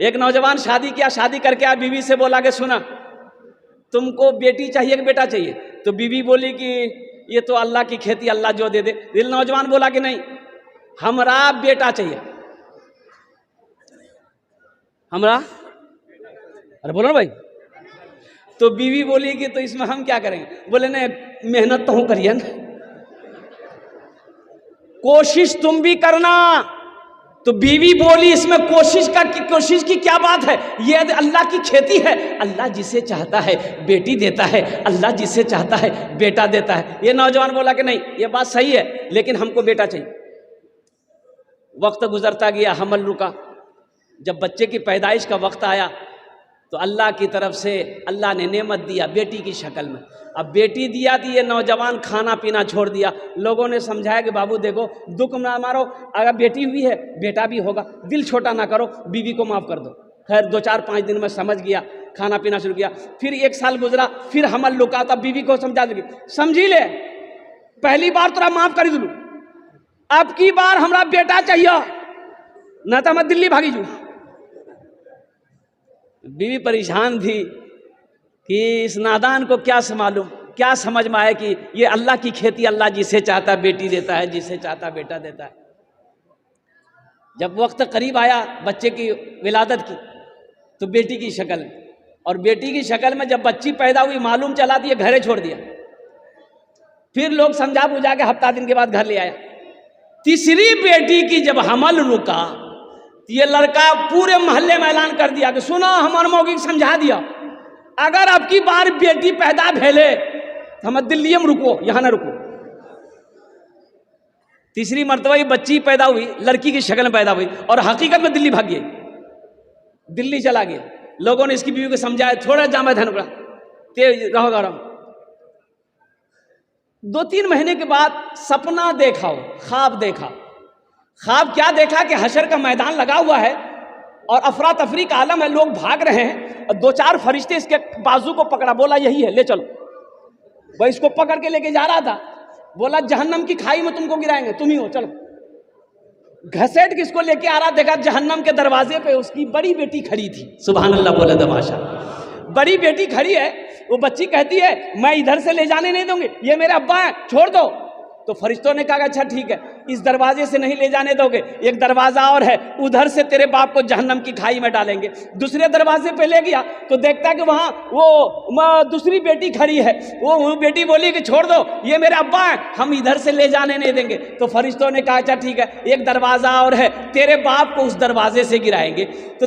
एक नौजवान शादी किया, शादी करके आ बीवी से बोला कि सुना तुमको बेटी चाहिए कि बेटा चाहिए? तो बीवी बोली कि ये तो अल्लाह की खेती, अल्लाह जो दे दे। दिल नौजवान बोला कि नहीं, हमरा बेटा चाहिए, हमरा। अरे बोलो ना भाई। तो बीवी बोली कि तो इसमें हम क्या करेंगे? बोले नहीं, मेहनत तो हूं करिए ना, कोशिश तुम भी करना। तो बीवी बोली इसमें कोशिश की क्या बात है? ये अल्लाह की खेती है, अल्लाह जिसे चाहता है बेटी देता है, अल्लाह जिसे चाहता है बेटा देता है। ये नौजवान बोला कि नहीं, ये बात सही है, लेकिन हमको बेटा चाहिए। वक्त गुजरता गया, हमल रुका। जब बच्चे की पैदाइश का वक्त आया तो अल्लाह की तरफ से अल्लाह ने नेमत दिया बेटी की शक्ल में। अब बेटी दिया थी, ये नौजवान खाना पीना छोड़ दिया। लोगों ने समझाया कि बाबू देखो, दुख ना मारो, अगर बेटी हुई है बेटा भी होगा, दिल छोटा ना करो, बीवी को माफ़ कर दो। खैर 2-4-5 दिन में समझ गया, खाना पीना शुरू किया। फिर 1 साल गुजरा, फिर हमल रुका, तब बीवी को समझा दी, समझी ले, पहली बार तोरा माफ़ कर दूँ, अब की बार हमरा बेटा चाहिए, न तो मैं दिल्ली भागी जू। बीवी परेशान थी कि इस नादान को क्या मालूम, क्या समझ में आए कि ये अल्लाह की खेती, अल्लाह जिसे चाहता बेटी देता है, जिसे चाहता बेटा देता है। जब वक्त करीब आया बच्चे की विलादत की, तो बेटी की शक्ल में, और बेटी की शक्ल में जब बच्ची पैदा हुई, मालूम चला दिया, घरे छोड़ दिया। फिर लोग समझा बुझा के हफ्ता दिन के बाद घर ले आया। तीसरी बेटी की जब हमल रुका, ये लड़का पूरे मोहल्ले में ऐलान कर दिया कि सुनो, हमारे मौगी समझा दिया, अगर अब की बार बेटी पैदा भेले तो हम दिल्ली में रुको, यहां ना रुको। तीसरी मर्तबा ये बच्ची पैदा हुई, लड़की की शक्ल में पैदा हुई, और हकीकत में दिल्ली भाग गई, दिल्ली चला गया। लोगों ने इसकी बीवी को समझाया, थोड़ा जामा ध्यान रखा, तेज रहो गरम। 2-3 महीने के बाद सपना देखा, हो ख्वाब देखा। ख्वाब क्या देखा कि हशर का मैदान लगा हुआ है और अफरा तफरी का आलम है, लोग भाग रहे हैं, और 2-4 फरिश्ते इसके बाजू को पकड़ा, बोला यही है, ले चलो। वह इसको पकड़ के लेके जा रहा था, बोला जहन्नम की खाई में तुमको गिराएंगे, तुम ही हो, चलो। घसेट किसको लेके आ रहा, देखा जहन्नम के दरवाजे पे उसकी बड़ी बेटी खड़ी थी। सुभान अल्लाह बोले तमाशा, बड़ी बेटी खड़ी है। वो बच्ची कहती है मैं इधर से ले जाने नहीं दूंगी, ये मेरे अब्बा है, छोड़ दो। तो फरिश्तों ने कहा अच्छा ठीक है, इस दरवाजे से नहीं ले जाने दोगे, एक दरवाजा और है, उधर से तेरे बाप को जहन्नम की खाई में डालेंगे। दूसरे दरवाजे पे ले गया तो देखता कि वहाँ वो दूसरी बेटी खड़ी है। वो बेटी बोली कि छोड़ दो, ये मेरे अब्बा हैं, हम इधर से ले जाने नहीं देंगे। तो फरिश्तों ने कहा अच्छा ठीक है, एक दरवाजा और है, तेरे बाप को उस दरवाजे से गिराएंगे। तो